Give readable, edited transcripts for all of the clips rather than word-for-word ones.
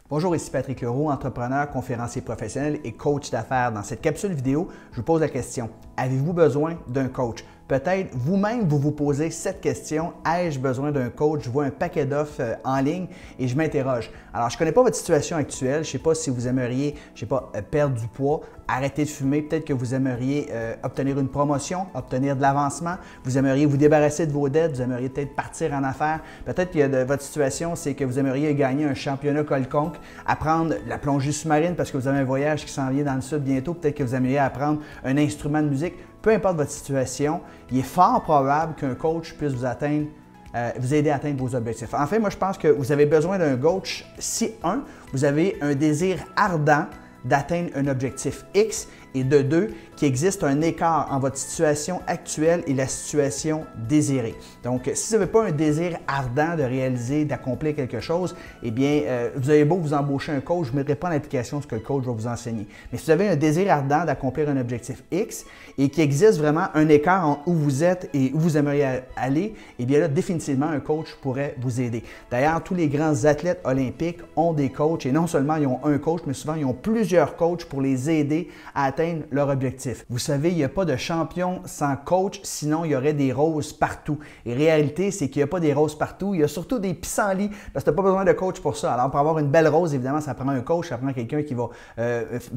Bonjour, ici Patrick Leroux, entrepreneur, conférencier professionnel et coach d'affaires. Dans cette capsule vidéo, je vous pose la question, avez-vous besoin d'un coach? Peut-être vous-même, vous vous posez cette question, ai-je besoin d'un coach? Je vois un paquet d'offres en ligne et je m'interroge. Alors, je ne connais pas votre situation actuelle, je ne sais pas si vous aimeriez, perdre du poids, arrêter de fumer, peut-être que vous aimeriez obtenir une promotion, obtenir de l'avancement, vous aimeriez vous débarrasser de vos dettes, vous aimeriez peut-être partir en affaires, peut-être que votre situation, c'est que vous aimeriez gagner un championnat quelconque, apprendre la plongée sous-marine parce que vous avez un voyage qui s'en vient dans le sud bientôt, peut-être que vous aimeriez apprendre un instrument de musique. Peu importe votre situation, il est fort probable qu'un coach puisse vous aider à atteindre vos objectifs. En fait, moi, je pense que vous avez besoin d'un coach si, un, vous avez un désir ardent d'atteindre un objectif X et de deux, qu'il existe un écart entre votre situation actuelle et la situation désirée. Donc, si vous n'avez pas un désir ardent de réaliser, d'accomplir quelque chose, eh bien, vous avez beau vous embaucher un coach, je ne mettrai pas en application ce que le coach va vous enseigner. Mais si vous avez un désir ardent d'accomplir un objectif X et qu'il existe vraiment un écart entre où vous êtes et où vous aimeriez aller, eh bien là, définitivement, un coach pourrait vous aider. D'ailleurs, tous les grands athlètes olympiques ont des coachs et non seulement ils ont un coach, mais souvent ils ont plusieurs coachs pour les aider à atteindre leur objectif. Vous savez, il n'y a pas de champion sans coach, sinon il y aurait des roses partout. Et réalité, c'est qu'il n'y a pas des roses partout, il y a surtout des pissenlits, parce que tu n'as pas besoin de coach pour ça. Alors, pour avoir une belle rose, évidemment, ça prend un coach, ça prend quelqu'un qui va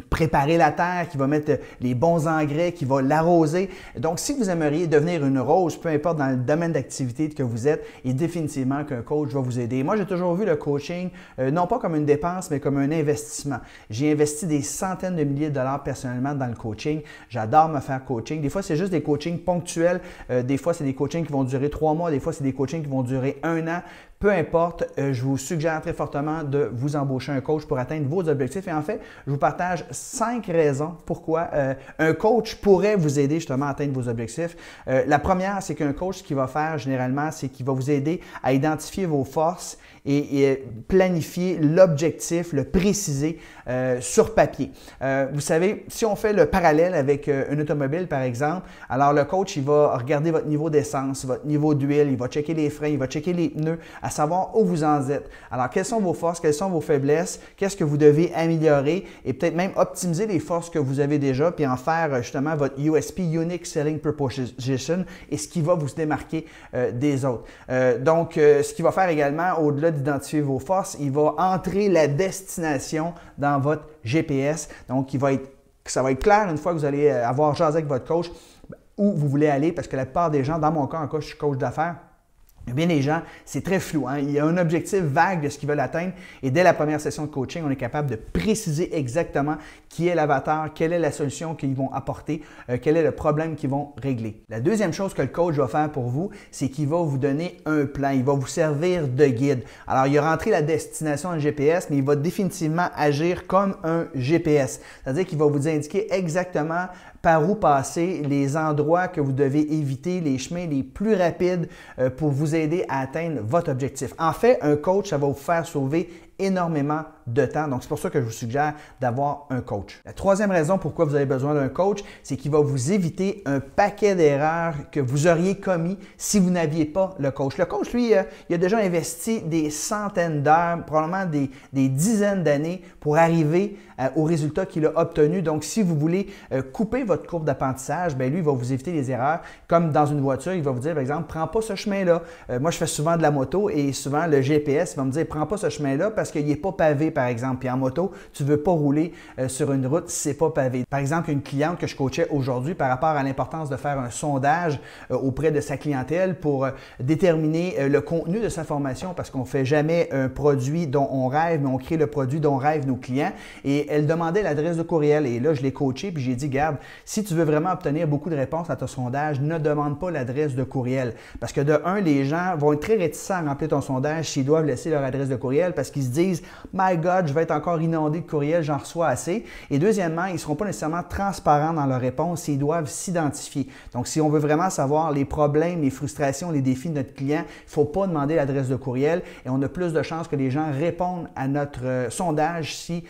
préparer la terre, qui va mettre les bons engrais, qui va l'arroser. Donc, si vous aimeriez devenir une rose, peu importe dans le domaine d'activité que vous êtes, et définitivement qu'un coach va vous aider. Moi, j'ai toujours vu le coaching, non pas comme une dépense, mais comme un investissement. J'ai investi des centaines de milliers de dollars personnellement dans le coaching. J'adore me faire coaching. Des fois, c'est juste des coachings ponctuels. Des fois, c'est des coachings qui vont durer 3 mois. Des fois, c'est des coachings qui vont durer 1 an. Peu importe, je vous suggère très fortement de vous embaucher un coach pour atteindre vos objectifs. Et en fait, je vous partage 5 raisons pourquoi un coach pourrait vous aider justement à atteindre vos objectifs. La première, c'est qu'un coach, ce qu'il va faire généralement, c'est qu'il va vous aider à identifier vos forces et planifier l'objectif, le préciser sur papier. Vous savez, si on fait le parallèle avec une automobile, par exemple, alors le coach, il va regarder votre niveau d'essence, votre niveau d'huile, il va checker les freins, il va checker les pneus, à savoir où vous en êtes. Alors, quelles sont vos forces, quelles sont vos faiblesses, qu'est-ce que vous devez améliorer et peut-être même optimiser les forces que vous avez déjà puis en faire justement votre USP, Unique Selling Proposition, et ce qui va vous démarquer des autres. Donc, ce qu'il va faire également, au-delà d'identifier vos forces, il va entrer la destination dans votre GPS. Donc, ça va être clair une fois que vous allez avoir jasé avec votre coach où vous voulez aller parce que la plupart des gens, dans mon cas, je suis coach d'affaires, bien, les gens, c'est très flou. Hein? Il y a un objectif vague de ce qu'ils veulent atteindre et dès la première session de coaching, on est capable de préciser exactement qui est l'avatar, quelle est la solution qu'ils vont apporter, quel est le problème qu'ils vont régler. La deuxième chose que le coach va faire pour vous, c'est qu'il va vous donner un plan. Il va vous servir de guide. Alors, il a rentré la destination dans le GPS, mais il va définitivement agir comme un GPS. C'est-à-dire qu'il va vous indiquer exactement par où passer, les endroits que vous devez éviter, les chemins les plus rapides pour vous aider à atteindre votre objectif. En fait, un coach, ça va vous faire sauver énormément de temps. Donc, c'est pour ça que je vous suggère d'avoir un coach. La troisième raison pourquoi vous avez besoin d'un coach, c'est qu'il va vous éviter un paquet d'erreurs que vous auriez commis si vous n'aviez pas le coach. Le coach, lui, il a déjà investi des centaines d'heures, probablement des dizaines d'années pour arriver au résultat qu'il a obtenu. Donc, si vous voulez couper votre courbe d'apprentissage, bien, lui, il va vous éviter les erreurs. Comme dans une voiture, il va vous dire, par exemple, prends pas ce chemin-là. Moi, je fais souvent de la moto et souvent, le GPS va me dire, prends pas ce chemin-là parce qu'il n'est pas pavé, par exemple. Puis en moto, tu ne veux pas rouler sur une route si ce n'est pas pavé. Par exemple, une cliente que je coachais aujourd'hui par rapport à l'importance de faire un sondage auprès de sa clientèle pour déterminer le contenu de sa formation parce qu'on ne fait jamais un produit dont on rêve, mais on crée le produit dont rêvent nos clients. Et elle demandait l'adresse de courriel. Et là, je l'ai coaché puis j'ai dit, garde, si tu veux vraiment obtenir beaucoup de réponses à ton sondage, ne demande pas l'adresse de courriel. Parce que de un, les gens vont être très réticents à remplir ton sondage s'ils doivent laisser leur adresse de courriel parce qu'ils se disent « My God, je vais être encore inondé de courriels, j'en reçois assez. » Et deuxièmement, ils ne seront pas nécessairement transparents dans leurs réponses s'ils doivent s'identifier. Donc, si on veut vraiment savoir les problèmes, les frustrations, les défis de notre client, il ne faut pas demander l'adresse de courriel et on a plus de chances que les gens répondent à notre sondage si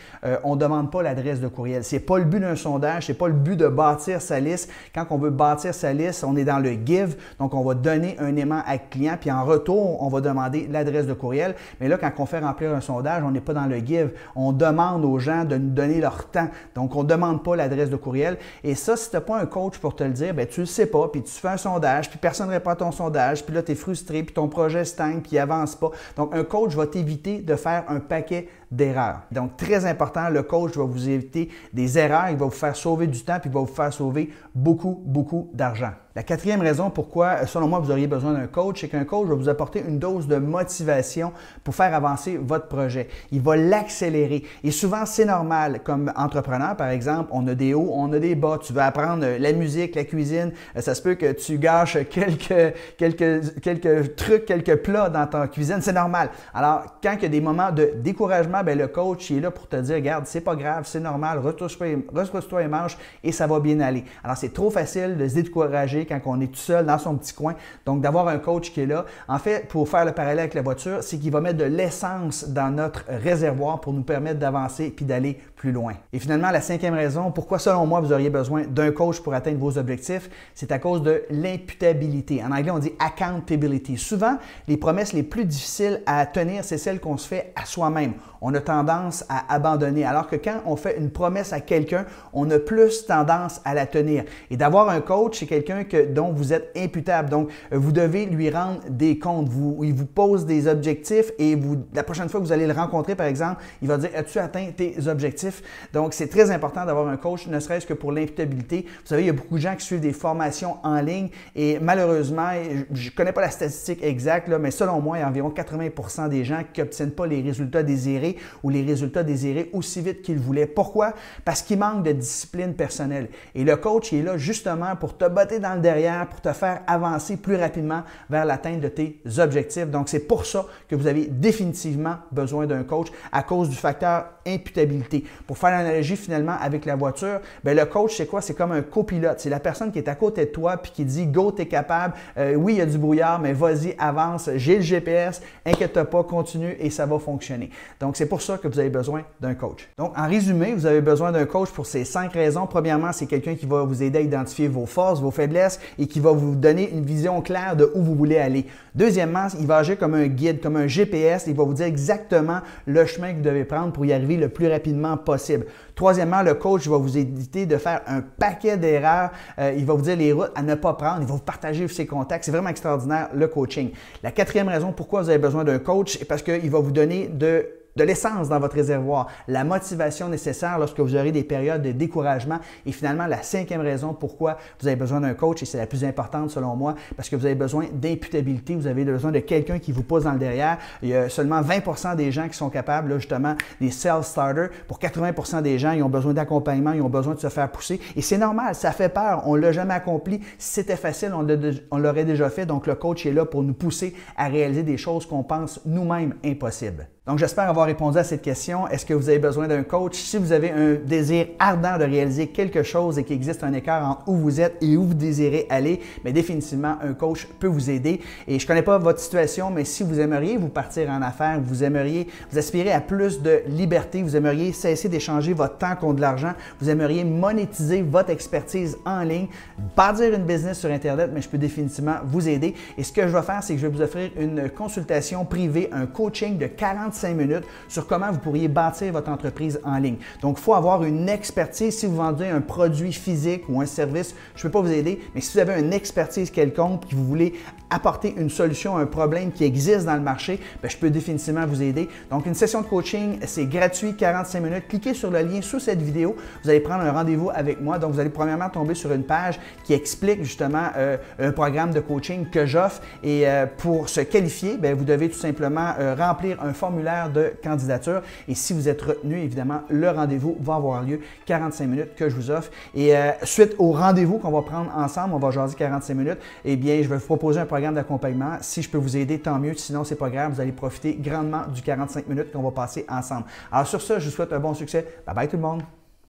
on ne demande pas l'adresse de courriel. Ce n'est pas le but d'un sondage, ce n'est pas le but de bâtir sa liste. Quand on veut bâtir sa liste, on est dans le give, donc on va donner un aimant à client, puis en retour, on va demander l'adresse de courriel. Mais là, quand on fait remplir un sondage, on n'est pas dans le give. On demande aux gens de nous donner leur temps. Donc, on ne demande pas l'adresse de courriel. Et ça, si tu n'as pas un coach pour te le dire, bien, tu ne le sais pas, puis tu fais un sondage, puis personne ne répond à ton sondage, puis là, tu es frustré, puis ton projet stagne, puis il n'avance pas. Donc, un coach va t'éviter de faire un paquet d'erreurs. Donc, très important, le coach va vous éviter des erreurs, il va vous faire sauver du temps, puis il va vous faire sauver beaucoup, beaucoup d'argent. La quatrième raison pourquoi, selon moi, vous auriez besoin d'un coach, c'est qu'un coach va vous apporter une dose de motivation pour faire avancer votre projet. Il va l'accélérer. Et souvent, c'est normal. Comme entrepreneur, par exemple, on a des hauts, on a des bas. Tu veux apprendre la musique, la cuisine. Ça se peut que tu gâches quelques trucs, quelques plats dans ta cuisine. C'est normal. Alors, quand il y a des moments de découragement, bien, le coach il est là pour te dire, regarde, c'est pas grave, c'est normal, retrousse-toi les manches et ça va bien aller. Alors, c'est trop facile de se décourager quand on est tout seul dans son petit coin. Donc, d'avoir un coach qui est là. En fait, pour faire le parallèle avec la voiture, c'est qu'il va mettre de l'essence dans notre réservoir pour nous permettre d'avancer puis d'aller plus loin. Et finalement, la cinquième raison, pourquoi selon moi vous auriez besoin d'un coach pour atteindre vos objectifs, c'est à cause de l'imputabilité. En anglais, on dit accountability. Souvent, les promesses les plus difficiles à tenir, c'est celles qu'on se fait à soi-même. On a tendance à abandonner, alors que quand on fait une promesse à quelqu'un, on a plus tendance à la tenir. Et d'avoir un coach, c'est quelqu'un dont vous êtes imputable. Donc, vous devez lui rendre des comptes. Il vous pose des objectifs et la prochaine fois que vous allez le rencontrer, par exemple, il va dire « As-tu atteint tes objectifs? » Donc, c'est très important d'avoir un coach, ne serait-ce que pour l'imputabilité. Vous savez, il y a beaucoup de gens qui suivent des formations en ligne et malheureusement, je ne connais pas la statistique exacte, là, mais selon moi, il y a environ 80% des gens qui n'obtiennent pas les résultats désirés ou les résultats désirés aussi vite qu'ils voulaient. Pourquoi? Parce qu'il manque de discipline personnelle. Et le coach il est là justement pour te botter dans le derrière, pour te faire avancer plus rapidement vers l'atteinte de tes objectifs. Donc, c'est pour ça que vous avez définitivement besoin d'un coach à cause du facteur imputabilité. Pour faire l'analogie finalement avec la voiture, bien, le coach, c'est quoi? C'est comme un copilote. C'est la personne qui est à côté de toi puis qui dit « Go, t'es capable. Oui, il y a du brouillard, mais vas-y, avance. J'ai le GPS. Inquiète-toi pas, continue et ça va fonctionner. » Donc, c'est pour ça que vous avez besoin d'un coach. Donc, en résumé, vous avez besoin d'un coach pour ces 5 raisons. Premièrement, c'est quelqu'un qui va vous aider à identifier vos forces, vos faiblesses et qui va vous donner une vision claire de où vous voulez aller. Deuxièmement, il va agir comme un guide, comme un GPS. Il va vous dire exactement le chemin que vous devez prendre pour y arriver le plus rapidement possible. Troisièmement, le coach va vous éviter de faire un paquet d'erreurs. Il va vous dire les routes à ne pas prendre. Il va vous partager ses contacts. C'est vraiment extraordinaire, le coaching. La quatrième raison pourquoi vous avez besoin d'un coach, c'est parce qu'il va vous donner de l'essence dans votre réservoir, la motivation nécessaire lorsque vous aurez des périodes de découragement. Et finalement, la cinquième raison pourquoi vous avez besoin d'un coach, et c'est la plus importante selon moi, parce que vous avez besoin d'imputabilité, vous avez besoin de quelqu'un qui vous pousse dans le derrière. Il y a seulement 20% des gens qui sont capables, là, justement, des self-starters. Pour 80% des gens, ils ont besoin d'accompagnement, ils ont besoin de se faire pousser. Et c'est normal, ça fait peur, on ne l'a jamais accompli. Si c'était facile, on l'aurait déjà fait. Donc, le coach est là pour nous pousser à réaliser des choses qu'on pense nous-mêmes impossibles. Donc, j'espère avoir répondu à cette question. Est-ce que vous avez besoin d'un coach? Si vous avez un désir ardent de réaliser quelque chose et qu'il existe un écart entre où vous êtes et où vous désirez aller, bien définitivement, un coach peut vous aider. Et je ne connais pas votre situation, mais si vous aimeriez vous partir en affaires, vous aspirez à plus de liberté, vous aimeriez cesser d'échanger votre temps contre de l'argent, vous aimeriez monétiser votre expertise en ligne, bâtir une business sur Internet, mais je peux définitivement vous aider. Et ce que je vais faire, c'est que je vais vous offrir une consultation privée, un coaching de 45 minutes sur comment vous pourriez bâtir votre entreprise en ligne. Donc, il faut avoir une expertise. Si vous vendez un produit physique ou un service, je ne peux pas vous aider, mais si vous avez une expertise quelconque et que vous voulez apporter une solution à un problème qui existe dans le marché, bien, je peux définitivement vous aider. Donc, une session de coaching, c'est gratuit, 45 minutes. Cliquez sur le lien sous cette vidéo. Vous allez prendre un rendez-vous avec moi. Donc, vous allez premièrement tomber sur une page qui explique justement un programme de coaching que j'offre. Et pour se qualifier, bien, vous devez tout simplement remplir un formulaire de candidature. Et si vous êtes retenu, évidemment, le rendez-vous va avoir lieu, 45 minutes que je vous offre. Et suite au rendez-vous qu'on va prendre ensemble, on va jaser 45 minutes, eh bien, je vais vous proposer un programme d'accompagnement. Si je peux vous aider, tant mieux. Sinon, c'est pas grave. Vous allez profiter grandement du 45 minutes qu'on va passer ensemble. Alors, sur ce, je vous souhaite un bon succès. Bye bye tout le monde!